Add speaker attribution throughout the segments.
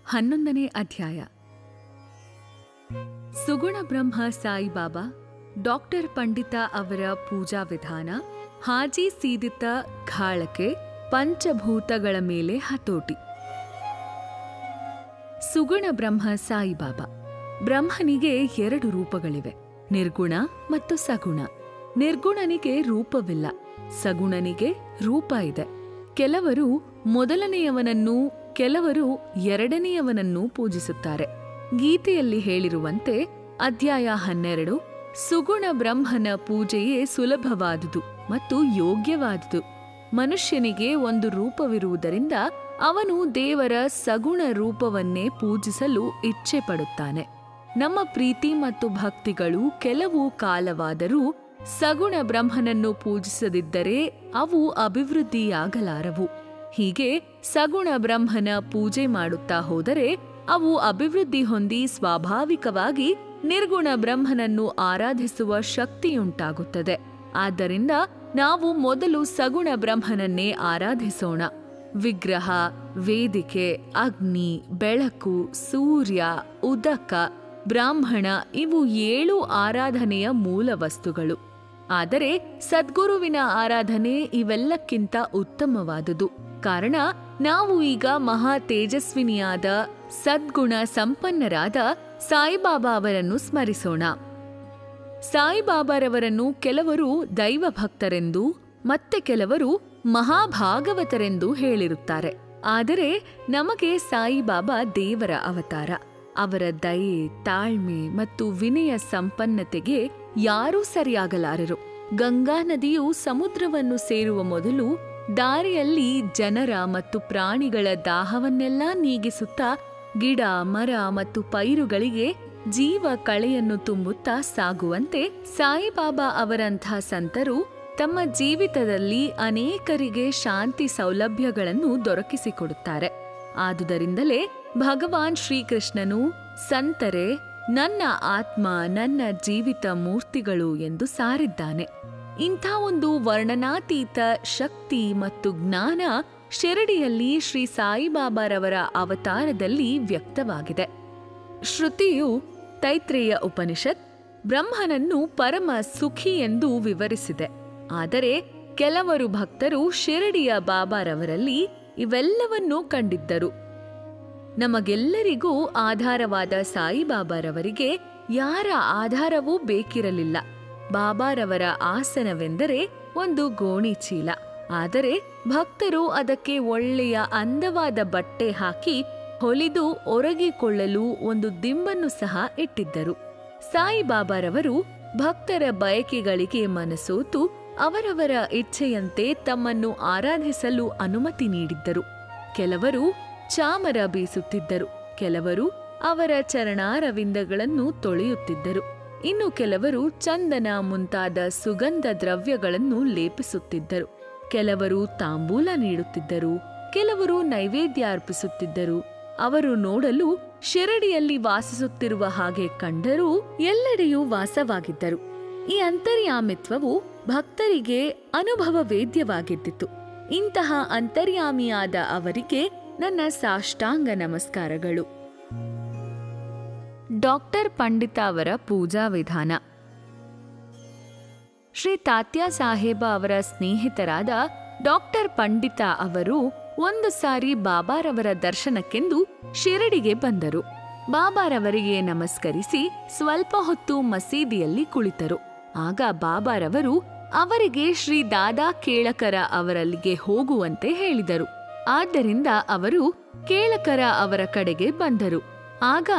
Speaker 1: 11ನೇ ಅಧ್ಯಾಯ. ಸುಗುಣ ಬ್ರಹ್ಮ ಸಾಯಿಬಾಬಾ, ಡಾಕ್ಟರ್ ಪಂಡಿತ ಅವರ ಪೂಜಾ ವಿಧಾನ, ಹಾಜಿ ಸೀದಿತ ಘಾಳಕೆ, ಪಂಚಭೂತಗಳ ಮೇಲೆ ಹತೋಟಿ. ಸುಗುಣ ಬ್ರಹ್ಮ ಸಾಯಿಬಾಬಾ. ಬ್ರಹ್ಮನಿಗೆ 2 ರೂಪಗಳಿವೆ, ನಿರ್ಗುಣ ಮತ್ತು ಸಗುಣ. ನಿರ್ಗುಣನಿಗೆ ರೂಪವಿಲ್ಲ, ಸಗುಣನಿಗೆ ರೂಪ ಇದೆ. ಕೆಲವರು ಮೊದಲನೆಯವನನ್ನೂ ಕೆಲವರು ಎರಡನೆಯವನನ್ನೂ ಪೂಜಿಸುತ್ತಾರೆ. ಗೀತೆಯಲ್ಲಿ ಹೇಳಿರುವಂತೆ ಅಧ್ಯಾಯ 12, ಸುಗುಣ ಬ್ರಹ್ಮನ ಪೂಜೆಯೇ ಸುಲಭವಾದುದು ಮತ್ತು ಯೋಗ್ಯವಾದುದು. ಮನುಷ್ಯನಿಗೆ ಒಂದು ರೂಪವಿರುವುದರಿಂದ ಅವನು ದೇವರ ಸಗುಣ ರೂಪವನ್ನೇ ಪೂಜಿಸಲು ಇಚ್ಛೆ ಪಡುತ್ತಾನೆ. ನಮ್ಮ ಪ್ರೀತಿ ಮತ್ತು ಭಕ್ತಿಗಳು ಕೆಲವು ಕಾಲವಾದರೂ ಸಗುಣ ಬ್ರಹ್ಮನನ್ನು ಪೂಜಿಸದಿದ್ದರೆ ಅವು ಅಭಿವೃದ್ಧಿಯಾಗಲಾರವು. ಹೀಗೆ ಸಗುಣ ಬ್ರಹ್ಮನ ಪೂಜೆ ಮಾಡುತ್ತಾ ಹೋದರೆ ಅವು ಅಭಿವೃದ್ಧಿ ಹೊಂದಿ ಸ್ವಾಭಾವಿಕವಾಗಿ ನಿರ್ಗುಣ ಬ್ರಹ್ಮನನ್ನು ಆರಾಧಿಸುವ ಶಕ್ತಿಯುಂಟಾಗುತ್ತದೆ. ಆದ್ದರಿಂದ ನಾವು ಮೊದಲು ಸಗುಣ ಬ್ರಹ್ಮನನ್ನೇ ಆರಾಧಿಸೋಣ. ವಿಗ್ರಹ, ವೇದಿಕೆ, ಅಗ್ನಿ, ಬೆಳಕು, ಸೂರ್ಯ, ಉದಕ, ಬ್ರಾಹ್ಮಣ ಇವು 7 ಆರಾಧನೆಯ ಮೂಲ ವಸ್ತುಗಳು. ಆದರೆ ಸದ್ಗುರುವಿನ ಆರಾಧನೆ ಇವೆಲ್ಲಕ್ಕಿಂತ ಉತ್ತಮವಾದುದು. ಕಾರಣ ನಾವು ಈಗ ಮಹಾ ತೇಜಸ್ವಿನಿಯಾದ ಸದ್ಗುಣ ಸಂಪನ್ನರಾದ ಸಾಯಿಬಾಬಾ ಅವರನ್ನು ಸ್ಮರಿಸೋಣ. ಸಾಯಿಬಾಬಾರವರನ್ನು ಕೆಲವರು ದೈವ ಭಕ್ತರೆಂದು ಮತ್ತೆ ಕೆಲವರು ಮಹಾಭಾಗವತರೆಂದು ಹೇಳಿರುತ್ತಾರೆ. ಆದರೆ ನಮಗೆ ಸಾಯಿಬಾಬಾ ದೇವರ ಅವತಾರ. ಅವರ ದಯೆ, ತಾಳ್ಮೆ ಮತ್ತು ವಿನಯ ಸಂಪನ್ನತೆಗೆ ಯಾರೂ ಸರಿಯಾಗಲಾರರು. ಗಂಗಾ ನದಿಯು ಸಮುದ್ರವನ್ನು ಸೇರುವ ಮೊದಲು ದಾರಿಯಲ್ಲಿ ಜನರ ಮತ್ತು ಪ್ರಾಣಿಗಳ ದಾಹವನ್ನೆಲ್ಲ ನೀಗಿಸುತ್ತಾ ಗಿಡ, ಮರ ಮತ್ತು ಪೈರುಗಳಿಗೆ ಜೀವ ಕಳೆಯನ್ನು ತುಂಬುತ್ತಾ ಸಾಗುವಂತೆ ಸಾಯಿಬಾಬಾ ಅವರಂಥ ಸಂತರು ತಮ್ಮ ಜೀವಿತದಲ್ಲಿ ಅನೇಕರಿಗೆ ಶಾಂತಿ ಸೌಲಭ್ಯಗಳನ್ನು ದೊರಕಿಸಿಕೊಡುತ್ತಾರೆ. ಆದುದರಿಂದಲೇ ಭಗವಾನ್ ಶ್ರೀಕೃಷ್ಣನು ಸಂತರೇ ನನ್ನ ಆತ್ಮ, ನನ್ನ ಜೀವಿತ ಮೂರ್ತಿಗಳು ಎಂದು ಸಾರಿದ್ದಾನೆ. ಇಂಥ ಒಂದು ವರ್ಣನಾತೀತ ಶಕ್ತಿ ಮತ್ತು ಜ್ಞಾನ ಶಿರಡಿಯಲ್ಲಿ ಶ್ರೀ ಸಾಯಿಬಾಬಾರವರ ಅವತಾರದಲ್ಲಿ ವ್ಯಕ್ತವಾಗಿದೆ. ಶ್ರುತಿಯು ತೈತ್ರೇಯ ಉಪನಿಷತ್ ಬ್ರಹ್ಮನನ್ನು ಪರಮ ಸುಖಿ ಎಂದು ವಿವರಿಸಿದೆ. ಆದರೆ ಕೆಲವರು ಭಕ್ತರು ಶಿರಡಿಯ ಬಾಬಾರವರಲ್ಲಿ ಇವೆಲ್ಲವನ್ನೂ ಕಂಡಿದ್ದರು. ನಮಗೆಲ್ಲರಿಗೂ ಆಧಾರವಾದ ಸಾಯಿಬಾಬಾರವರಿಗೆ ಯಾರ ಆಧಾರವೂ ಬೇಕಿರಲಿಲ್ಲ. ಬಾಬಾರವರ ಆಸನವೆಂದರೆ ಒಂದು ಗೋಣಿ ಚೀಲ. ಆದರೆ ಭಕ್ತರು ಅದಕ್ಕೆ ಒಳ್ಳೆಯ ಅಂದವಾದ ಬಟ್ಟೆ ಹಾಕಿ ಹೊಲಿದು ಒರಗಿಕೊಳ್ಳಲು ಒಂದು ದಿಂಬನ್ನು ಸಹ ಇಟ್ಟಿದ್ದರು. ಸಾಯಿಬಾಬಾರವರು ಭಕ್ತರ ಬಯಕೆಗಳಿಗೆ ಮನಸೋತು ಅವರವರ ಇಚ್ಛೆಯಂತೆ ತಮ್ಮನ್ನು ಆರಾಧಿಸಲು ಅನುಮತಿ ನೀಡಿದ್ದರು. ಕೆಲವರು ಚಾಮರ ಬೀಸುತ್ತಿದ್ದರು, ಕೆಲವರು ಅವರ ಚರಣಾರವಿಂದಗಳನ್ನು ತೊಳೆಯುತ್ತಿದ್ದರು, ಇನ್ನು ಕೆಲವರು ಚಂದನ ಮುಂತಾದ ಸುಗಂಧ ದ್ರವ್ಯಗಳನ್ನು ಲೇಪಿಸುತ್ತಿದ್ದರು, ಕೆಲವರು ತಾಂಬೂಲ ನೀಡುತ್ತಿದ್ದರು, ಕೆಲವರು ನೈವೇದ್ಯ ಅರ್ಪಿಸುತ್ತಿದ್ದರು. ಅವರು ನೋಡಲು ಶಿರಡಿಯಲ್ಲಿ ವಾಸಿಸುತ್ತಿರುವ ಹಾಗೆ ಕಂಡರೂ ಎಲ್ಲೆಡೆಯೂ ವಾಸವಾಗಿದ್ದರು. ಈ ಅಂತರ್ಯಾಮಿತ್ವವು ಭಕ್ತರಿಗೆ ಅನುಭವ ವೇದ್ಯವಾಗಿದ್ದಿತು. ಇಂತಹ ಅಂತರ್ಯಾಮಿಯಾದ ಅವರಿಗೆ ನನ್ನ ಸಾಷ್ಟಾಂಗ ನಮಸ್ಕಾರಗಳು. ಡಾಕ್ಟರ್ ಪಂಡಿತ ಅವರ ಪೂಜಾ ವಿಧಾನ. ಶ್ರೀ ತಾತ್ಯಾ ಸಾಹೇಬ ಅವರ ಸ್ನೇಹಿತರಾದ ಡಾಕ್ಟರ್ ಪಂಡಿತ ಅವರು ಒಂದು ಸಾರಿ ಬಾಬಾರವರ ದರ್ಶನಕ್ಕೆಂದು ಶಿರಡಿಗೆ ಬಂದರು. ಬಾಬಾರವರಿಗೆ ನಮಸ್ಕರಿಸಿ ಸ್ವಲ್ಪ ಹೊತ್ತು ಮಸೀದಿಯಲ್ಲಿ ಕುಳಿತರು. ಆಗ ಬಾಬಾರವರು ಅವರಿಗೆ ಶ್ರೀ ದಾದಾ ಕೇಳಕರ ಅವರಲ್ಲಿಗೆ ಹೋಗುವಂತೆ ಹೇಳಿದರು. ಆದ್ದರಿಂದ ಅವರು ಕೇಳಕರ ಅವರ ಕಡೆಗೆ ಬಂದರು. ಆಗ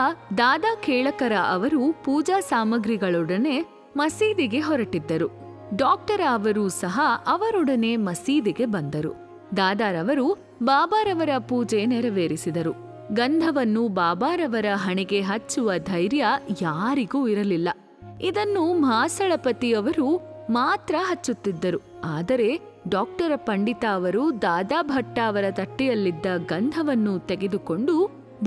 Speaker 1: ದಾದಾ ಕೇಳಕರ ಅವರು ಪೂಜಾ ಸಾಮಗ್ರಿಗಳೊಡನೆ ಮಸೀದಿಗೆ ಹೊರಟಿದ್ದರು. ಡಾಕ್ಟರ್ ಅವರು ಸಹ ಅವರೊಡನೆ ಮಸೀದಿಗೆ ಬಂದರು. ದಾದಾರವರು ಬಾಬಾರವರ ಪೂಜೆ ನೆರವೇರಿಸಿದರು. ಗಂಧವನ್ನು ಬಾಬಾರವರ ಹಣೆಗೆ ಹಚ್ಚುವ ಧೈರ್ಯ ಯಾರಿಗೂ ಇರಲಿಲ್ಲ. ಇದನ್ನು ಮಾಸಳಪತಿಯವರು ಮಾತ್ರ ಹಚ್ಚುತ್ತಿದ್ದರು. ಆದರೆ ಡಾಕ್ಟರ್ ಪಂಡಿತ ಅವರು ದಾದಾ ಭಟ್ಟ ಅವರ ತಟ್ಟೆಯಲ್ಲಿದ್ದ ಗಂಧವನ್ನು ತೆಗೆದುಕೊಂಡು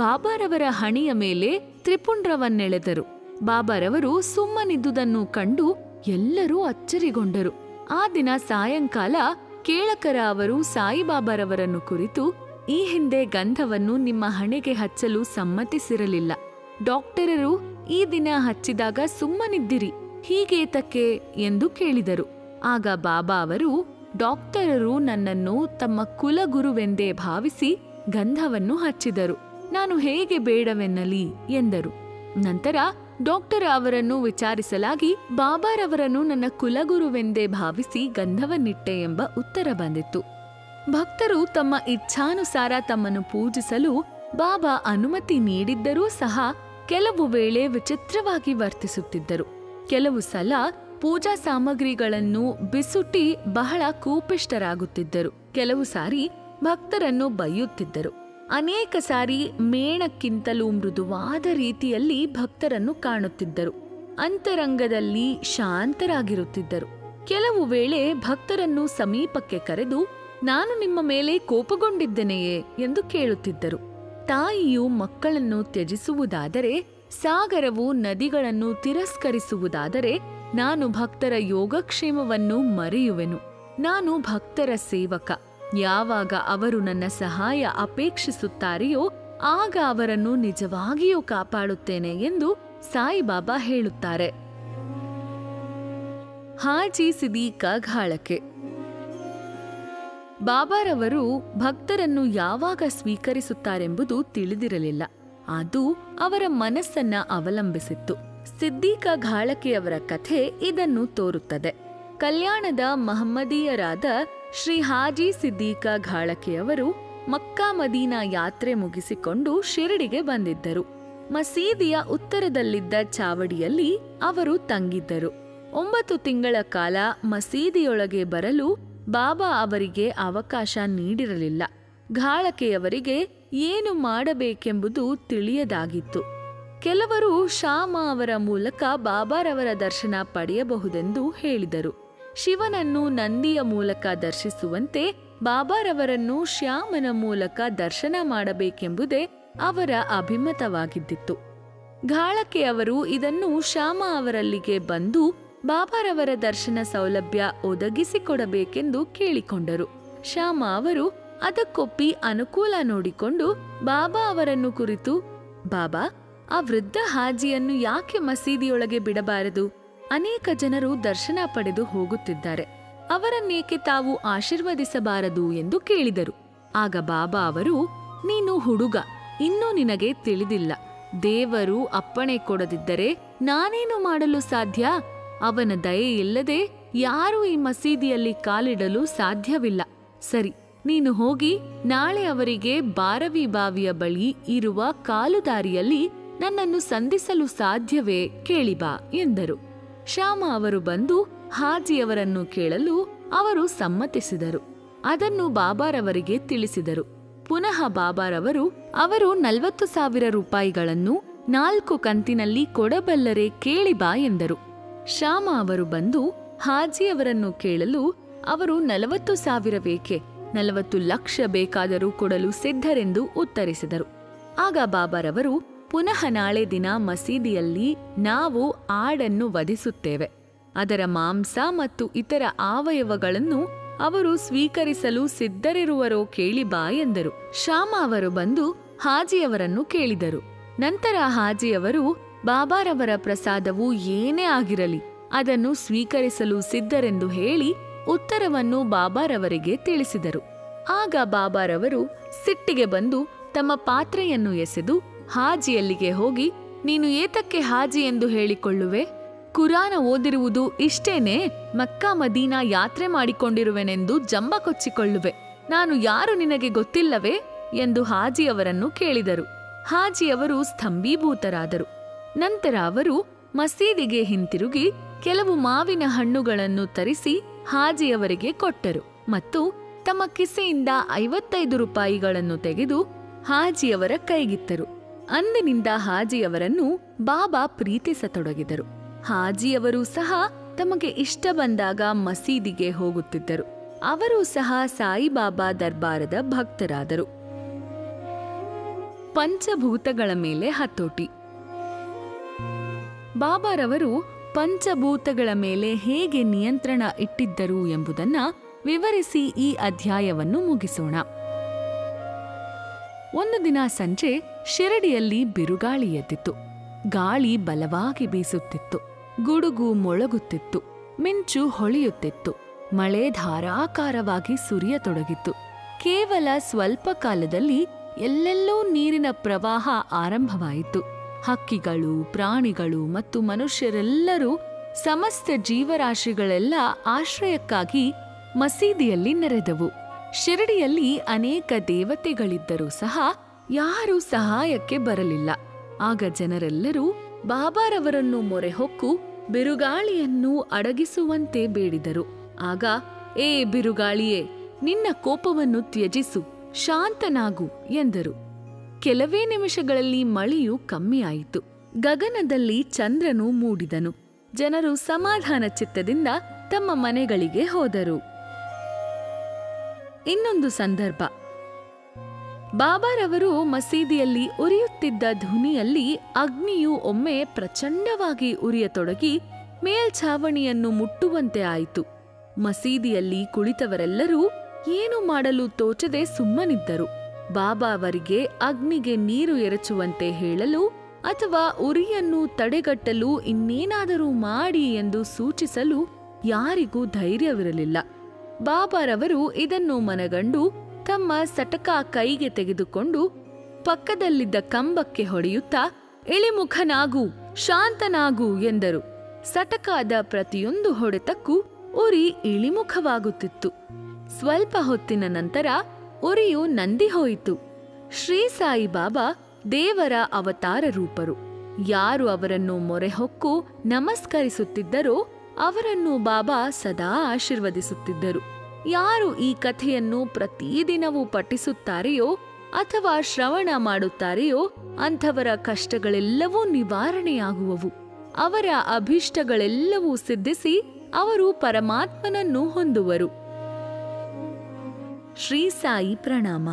Speaker 1: ಬಾಬಾರವರ ಹಣೆಯ ಮೇಲೆ ತ್ರಿಪುಂಡ್ರವನ್ನೆಳೆದರು. ಬಾಬಾರವರು ಸುಮ್ಮನಿದ್ದುದನ್ನು ಕಂಡು ಎಲ್ಲರೂ ಅಚ್ಚರಿಗೊಂಡರು. ಆ ದಿನ ಸಾಯಂಕಾಲ ಕೇಳಕರ ಅವರು ಸಾಯಿಬಾಬಾರವರನ್ನು ಕುರಿತು, ಈ ಹಿಂದೆ ಗಂಧವನ್ನು ನಿಮ್ಮ ಹಣೆಗೆ ಹಚ್ಚಲು ಸಮ್ಮತಿಸಿರಲಿಲ್ಲ. ಡಾಕ್ಟರರು ಈ ದಿನ ಹಚ್ಚಿದಾಗ ಸುಮ್ಮನಿದ್ದಿರಿ, ಹೀಗೇತಕ್ಕೆ ಎಂದು ಕೇಳಿದರು. ಆಗ ಬಾಬಾ ಅವರು, ಡಾಕ್ಟರರು ನನ್ನನ್ನು ತಮ್ಮ ಕುಲಗುರುವೆಂದೇ ಭಾವಿಸಿ ಗಂಧವನ್ನು ಹಚ್ಚಿದರು, ನಾನು ಹೇಗೆ ಬೇಡವೆನ್ನಲಿ ಎಂದರು. ನಂತರ ಡಾಕ್ಟರ್ ಅವರನ್ನು ವಿಚಾರಿಸಲಾಗಿ ಬಾಬಾರವರನ್ನು ನನ್ನ ಕುಲಗುರುವೆಂದೇ ಭಾವಿಸಿ ಗಂಧವನ್ನಿಟ್ಟೆ ಎಂಬ ಉತ್ತರ ಬಂದಿತ್ತು. ಭಕ್ತರು ತಮ್ಮ ಇಚ್ಛಾನುಸಾರ ತಮ್ಮನ್ನು ಪೂಜಿಸಲು ಬಾಬಾ ಅನುಮತಿ ನೀಡಿದ್ದರೂ ಸಹ ಕೆಲವು ವೇಳೆ ವಿಚಿತ್ರವಾಗಿ ವರ್ತಿಸುತ್ತಿದ್ದರು. ಕೆಲವು ಸಲ ಪೂಜಾ ಸಾಮಗ್ರಿಗಳನ್ನು ಬಿಸುಟಿ ಬಹಳ ಕೋಪಿಷ್ಠರಾಗುತ್ತಿದ್ದರು. ಕೆಲವು ಸಾರಿ ಭಕ್ತರನ್ನು ಬೈಯುತ್ತಿದ್ದರು. ಅನೇಕ ಸಾರಿ ಮೇಣಕ್ಕಿಂತಲೂ ಮೃದುವಾದ ರೀತಿಯಲ್ಲಿ ಭಕ್ತರನ್ನು ಕಾಣುತ್ತಿದ್ದರು. ಅಂತರಂಗದಲ್ಲಿ ಶಾಂತರಾಗಿರುತ್ತಿದ್ದರು. ಕೆಲವು ವೇಳೆ ಭಕ್ತರನ್ನು ಸಮೀಪಕ್ಕೆ ಕರೆದು, ನಾನು ನಿಮ್ಮ ಮೇಲೆ ಕೋಪಗೊಂಡಿದ್ದೇನೆಯೇ ಎಂದು ಕೇಳುತ್ತಿದ್ದರು. ತಾಯಿಯು ಮಕ್ಕಳನ್ನು ತ್ಯಜಿಸುವುದಾದರೆ, ಸಾಗರವು ನದಿಗಳನ್ನು ತಿರಸ್ಕರಿಸುವುದಾದರೆ, ನಾನು ಭಕ್ತರ ಯೋಗಕ್ಷೇಮವನ್ನು ಮರೆಯುವೆನು. ನಾನು ಭಕ್ತರ ಸೇವಕ. ಯಾವಾಗ ಅವರು ನನ್ನ ಸಹಾಯ ಅಪೇಕ್ಷಿಸುತ್ತಾರೆಯೋ ಆಗ ಅವರನ್ನು ನಿಜವಾಗಿಯೂ ಕಾಪಾಡುತ್ತೇನೆ ಎಂದು ಸಾಯಿಬಾಬಾ ಹೇಳುತ್ತಾರೆ. ಹಾಜಿ ಸಿದ್ದೀಕ ಘಾಳಕೆ. ಬಾಬಾರವರು ಭಕ್ತರನ್ನು ಯಾವಾಗ ಸ್ವೀಕರಿಸುತ್ತಾರೆಂಬುದು ತಿಳಿದಿರಲಿಲ್ಲ. ಅದು ಅವರ ಮನಸ್ಸನ್ನ ಅವಲಂಬಿಸಿತ್ತು. ಸಿದ್ದೀಕ ಘಾಳಕೆಯವರ ಕಥೆ ಇದನ್ನು ತೋರುತ್ತದೆ. ಕಲ್ಯಾಣದ ಮಹಮ್ಮದೀಯರಾದ ಶ್ರೀ ಹಾಜಿ ಸಿದ್ದೀಕ ಘಾಳಕೆಯವರು ಮಕ್ಕಾ ಮದೀನಾ ಯಾತ್ರೆ ಮುಗಿಸಿಕೊಂಡು ಶಿರಡಿಗೆ ಬಂದಿದ್ದರು. ಮಸೀದಿಯ ಉತ್ತರದಲ್ಲಿದ್ದ ಚಾವಡಿಯಲ್ಲಿ ಅವರು ತಂಗಿದ್ದರು. 9 ತಿಂಗಳ ಕಾಲ ಮಸೀದಿಯೊಳಗೆ ಬರಲು ಬಾಬಾ ಅವರಿಗೆ ಅವಕಾಶ ನೀಡಿರಲಿಲ್ಲ. ಘಾಳಕೆಯವರಿಗೆ ಏನು ಮಾಡಬೇಕೆಂಬುದು ತಿಳಿಯದಾಗಿತ್ತು. ಕೆಲವರು ಶ್ಯಾಮ ಅವರ ಮೂಲಕ ಬಾಬಾರವರ ದರ್ಶನ ಪಡೆಯಬಹುದೆಂದು ಹೇಳಿದರು. ಶಿವನನ್ನು ನಂದಿಯ ಮೂಲಕ ದರ್ಶಿಸುವಂತೆ ಬಾಬಾರವರನ್ನು ಶ್ಯಾಮನ ಮೂಲಕ ದರ್ಶನ ಮಾಡಬೇಕೆಂಬುದೇ ಅವರ ಅಭಿಮತವಾಗಿದ್ದಿತ್ತು. ಘಾಳಕೆಯವರು ಇದನ್ನು ಶ್ಯಾಮ ಅವರಲ್ಲಿಗೆ ಬಂದು ಬಾಬಾರವರ ದರ್ಶನ ಸೌಲಭ್ಯ ಒದಗಿಸಿಕೊಡಬೇಕೆಂದು ಕೇಳಿಕೊಂಡರು. ಶ್ಯಾಮ ಅವರು ಅದಕ್ಕೊಪ್ಪಿ ಅನುಕೂಲ ನೋಡಿಕೊಂಡು ಬಾಬಾ ಅವರನ್ನು ಕುರಿತು, ಬಾಬಾ, ಆ ವೃದ್ಧ ಹಾಜಿಯನ್ನು ಯಾಕೆ ಮಸೀದಿಯೊಳಗೆ ಬಿಡಬಾರದು? ಅನೇಕ ಜನರು ದರ್ಶನ ಪಡೆದು ಹೋಗುತ್ತಿದ್ದಾರೆ, ಅವರನ್ನೇಕೆ ತಾವು ಆಶೀರ್ವದಿಸಬಾರದು ಎಂದು ಕೇಳಿದರು. ಆಗ ಬಾಬಾ ಅವರು, ನೀನು ಹುಡುಗ, ಇನ್ನೂ ನಿನಗೆ ತಿಳಿದಿಲ್ಲ. ದೇವರು ಅಪ್ಪಣೆ ಕೊಡದಿದ್ದರೆ ನಾನೇನು ಮಾಡಲು ಸಾಧ್ಯ? ಅವನ ದಯೆ ಇಲ್ಲದೆ ಯಾರೂ ಈ ಮಸೀದಿಯಲ್ಲಿ ಕಾಲಿಡಲು ಸಾಧ್ಯವಿಲ್ಲ. ಸರಿ, ನೀನು ಹೋಗಿ ನಾಳೆ ಅವರಿಗೆ ಬಾರವಿ ಬಾವಿಯ ಬಳಿ ಇರುವ ಕಾಲುದಾರಿಯಲ್ಲಿ ನನ್ನನ್ನು ಸಂಧಿಸಲು ಸಾಧ್ಯವೇ ಕೇಳಿ ಬಾ ಎಂದರು. ಶ್ಯಾಮ ಅವರು ಬಂದು ಹಾಜಿಯವರನ್ನು ಕೇಳಲು ಅವರು ಸಮ್ಮತಿಸಿದರು. ಅದನ್ನು ಬಾಬಾರವರಿಗೆ ತಿಳಿಸಿದರು. ಪುನಃ ಬಾಬಾರವರು ಅವರು 40,000 ರೂಪಾಯಿಗಳನ್ನು 4 ಕಂತಿನಲ್ಲಿ ಕೊಡಬಲ್ಲರೆ ಕೇಳಿ ಬಾ ಎಂದರು. ಶ್ಯಾಮ ಅವರು ಬಂದು ಹಾಜಿಯವರನ್ನು ಕೇಳಲು ಅವರು 40,000 ಬೇಕೆ, 40 ಲಕ್ಷ ಬೇಕಾದರೂ ಕೊಡಲು ಸಿದ್ಧರೆಂದು ಉತ್ತರಿಸಿದರು. ಆಗ ಬಾಬಾರವರು, ಪುನಃ ನಾಳೆ ದಿನ ಮಸೀದಿಯಲ್ಲಿ ನಾವು ಆಡನ್ನು ವಧಿಸುತ್ತೇವೆ. ಅದರ ಮಾಂಸ ಮತ್ತು ಇತರ ಅವಯವಗಳನ್ನು ಅವರು ಸ್ವೀಕರಿಸಲು ಸಿದ್ಧರಿರುವರೋ ಕೇಳಿ ಬಾ ಎಂದರು. ಶ್ಯಾಮ ಅವರು ಬಂದು ಹಾಜಿಯವರನ್ನು ಕೇಳಿದರು. ನಂತರ ಹಾಜಿಯವರು, ಬಾಬಾರವರ ಪ್ರಸಾದವು ಏನೇ ಆಗಿರಲಿ ಅದನ್ನು ಸ್ವೀಕರಿಸಲು ಸಿದ್ಧರೆಂದು ಹೇಳಿ ಉತ್ತರವನ್ನು ಬಾಬಾರವರಿಗೆ ತಿಳಿಸಿದರು. ಆಗ ಬಾಬಾರವರು ಸಿಟ್ಟಿಗೆ ಬಂದು ತಮ್ಮ ಪಾತ್ರೆಯನ್ನು ಎಸೆದು ಹಾಜಿಯಲ್ಲಿಗೆ ಹೋಗಿ, ನೀನು ಏತಕ್ಕೆ ಹಾಜಿ ಎಂದು ಹೇಳಿಕೊಳ್ಳುವೆ? ಕುರಾನ ಓದಿರುವುದು ಇಷ್ಟೇನೆ? ಮಕ್ಕಾ ಮದೀನಾ ಯಾತ್ರೆ ಮಾಡಿಕೊಂಡಿರುವೆನೆಂದು ಜಂಬ ಕೊಚ್ಚಿಕೊಳ್ಳುವೆ. ನಾನು ಯಾರು ನಿನಗೆ ಗೊತ್ತಿಲ್ಲವೇ ಎಂದು ಹಾಜಿಯವರನ್ನು ಕೇಳಿದರು. ಹಾಜಿಯವರು ಸ್ತಂಭೀಭೂತರಾದರು. ನಂತರ ಅವರು ಮಸೀದಿಗೆ ಹಿಂತಿರುಗಿ ಕೆಲವು ಮಾವಿನ ಹಣ್ಣುಗಳನ್ನು ತರಿಸಿ ಹಾಜಿಯವರಿಗೆ ಕೊಟ್ಟರು ಮತ್ತು ತಮ್ಮ ಕಿಸೆಯಿಂದ 55 ರೂಪಾಯಿಗಳನ್ನು ತೆಗೆದು ಹಾಜಿಯವರ ಕೈಗಿತ್ತರು. ಅಂದಿನಿಂದ ಹಾಜಿಯವರನ್ನು ಬಾಬಾ ಪ್ರೀತಿಸತೊಡಗಿದರು. ಹಾಜಿಯವರು ಸಹ ತಮಗೆ ಇಷ್ಟ ಬಂದಾಗ ಮಸೀದಿಗೆ ಹೋಗುತ್ತಿದ್ದರು. ಅವರೂ ಸಹ ಸಾಯಿಬಾಬಾ ದರ್ಬಾರದ ಭಕ್ತರಾದರು. ಪಂಚಭೂತಗಳ ಮೇಲೆ ಹತೋಟಿ. ಬಾಬಾರವರು ಪಂಚಭೂತಗಳ ಮೇಲೆ ಹೇಗೆ ನಿಯಂತ್ರಣ ಇಟ್ಟಿದ್ದರು ಎಂಬುದನ್ನ ವಿವರಿಸಿ ಈ ಅಧ್ಯಾಯವನ್ನು ಮುಗಿಸೋಣ. ಒಂದು ದಿನ ಸಂಜೆ ಶಿರಡಿಯಲ್ಲಿ ಬಿರುಗಾಳಿ ಎದ್ದಿತ್ತು. ಗಾಳಿ ಬಲವಾಗಿ ಬೀಸುತ್ತಿತ್ತು. ಗುಡುಗು ಮೊಳಗುತ್ತಿತ್ತು. ಮಿಂಚು ಹೊಳೆಯುತ್ತಿತ್ತು. ಮಳೆ ಧಾರಾಕಾರವಾಗಿ ಸುರಿಯತೊಡಗಿತ್ತು. ಕೇವಲ ಸ್ವಲ್ಪ ಕಾಲದಲ್ಲಿ ಎಲ್ಲೆಲ್ಲೂ ನೀರಿನ ಪ್ರವಾಹ ಆರಂಭವಾಯಿತು. ಹಕ್ಕಿಗಳು, ಪ್ರಾಣಿಗಳು ಮತ್ತು ಮನುಷ್ಯರೆಲ್ಲರೂ, ಸಮಸ್ತ ಜೀವರಾಶಿಗಳೆಲ್ಲ ಆಶ್ರಯಕ್ಕಾಗಿ ಮಸೀದಿಯಲ್ಲಿ ನೆರೆದವು. ಶಿರಡಿಯಲ್ಲಿ ಅನೇಕ ದೇವತೆಗಳಿದ್ದರೂ ಸಹ ಯಾರೂ ಸಹಾಯಕ್ಕೆ ಬರಲಿಲ್ಲ. ಆಗ ಜನರೆಲ್ಲರೂ ಬಾಬಾರವರನ್ನು ಮೊರೆಹೊಕ್ಕು ಬಿರುಗಾಳಿಯನ್ನು ಅಡಗಿಸುವಂತೆ ಬೇಡಿದರು. ಆಗ, ಏ ಬಿರುಗಾಳಿಯೇ, ನಿನ್ನ ಕೋಪವನ್ನು ತ್ಯಜಿಸು, ಶಾಂತನಾಗು ಎಂದರು. ಕೆಲವೇ ನಿಮಿಷಗಳಲ್ಲಿ ಮಳೆಯು ಕಮ್ಮಿಯಾಯಿತು. ಗಗನದಲ್ಲಿ ಚಂದ್ರನು ಮೂಡಿದನು. ಜನರು ಸಮಾಧಾನ ಚಿತ್ತದಿಂದ ತಮ್ಮ ಮನೆಗಳಿಗೆ ಹೋದರು. ಇನ್ನೊಂದು ಸಂದರ್ಭ. ಬಾಬಾರವರು ಮಸೀದಿಯಲ್ಲಿ ಉರಿಯುತ್ತಿದ್ದ ಧುನಿಯಲ್ಲಿ ಅಗ್ನಿಯು ಒಮ್ಮೆ ಪ್ರಚಂಡವಾಗಿ ಉರಿಯತೊಡಗಿ ಮೇಲ್ಛಾವಣಿಯನ್ನು ಮುಟ್ಟುವಂತೆ ಆಯಿತು. ಮಸೀದಿಯಲ್ಲಿ ಕುಳಿತವರೆಲ್ಲರೂ ಏನು ಮಾಡಲು ತೋಚದೆ ಸುಮ್ಮನಿದ್ದರು. ಬಾಬಾ ಅವರಿಗೆ ಅಗ್ನಿಗೆ ನೀರು ಎರಚುವಂತೆ ಹೇಳಲು ಅಥವಾ ಉರಿಯನ್ನು ತಡೆಗಟ್ಟಲು ಇನ್ನೇನಾದರೂ ಮಾಡಿ ಎಂದು ಸೂಚಿಸಲು ಯಾರಿಗೂ ಧೈರ್ಯವಿರಲಿಲ್ಲ. ಬಾಬಾರವರು ಇದನ್ನು ಮನಗಂಡು ತಮ್ಮ ಸಟಕ ಕೈಗೆ ತೆಗೆದುಕೊಂಡು ಪಕ್ಕದಲ್ಲಿದ್ದ ಕಂಬಕ್ಕೆ ಹೊಡೆಯುತ್ತಾ, ಇಳಿಮುಖನಾಗು, ಶಾಂತನಾಗು ಎಂದರು. ಸಟಕಾದ ಪ್ರತಿಯೊಂದು ಹೊಡೆತಕ್ಕೂ ಉರಿ ಇಳಿಮುಖವಾಗುತ್ತಿತ್ತು. ಸ್ವಲ್ಪ ಹೊತ್ತಿನ ನಂತರ ಉರಿಯು ನಂದಿ ಹೋಯಿತು. ಶ್ರೀ ಸಾಯಿ ಬಾಬಾ ದೇವರ ಅವತಾರ ರೂಪರು. ಯಾರು ಅವರನ್ನು ಮೊರೆಹೊಕ್ಕು ನಮಸ್ಕರಿಸುತ್ತಿದ್ದರೋ ಅವರನ್ನು ಬಾಬಾ ಸದಾ ಆಶೀರ್ವದಿಸುತ್ತಿದ್ದರು. ಯಾರು ಈ ಕಥೆಯನ್ನು ಪ್ರತಿದಿನವೂ ಪಠಿಸುತ್ತಾರೆಯೋ ಅಥವಾ ಶ್ರವಣ ಮಾಡುತ್ತಾರೆಯೋ ಅಂಥವರ ಕಷ್ಟಗಳೆಲ್ಲವೂ ನಿವಾರಣೆಯಾಗುವವು. ಅವರ ಅಭೀಷ್ಟಗಳೆಲ್ಲವೂ ಸಿದ್ಧಿಸಿ ಅವರು ಪರಮಾತ್ಮನನ್ನು ಹೊಂದುವರು. ಶ್ರೀ ಸಾಯಿ ಪ್ರಣಾಮ.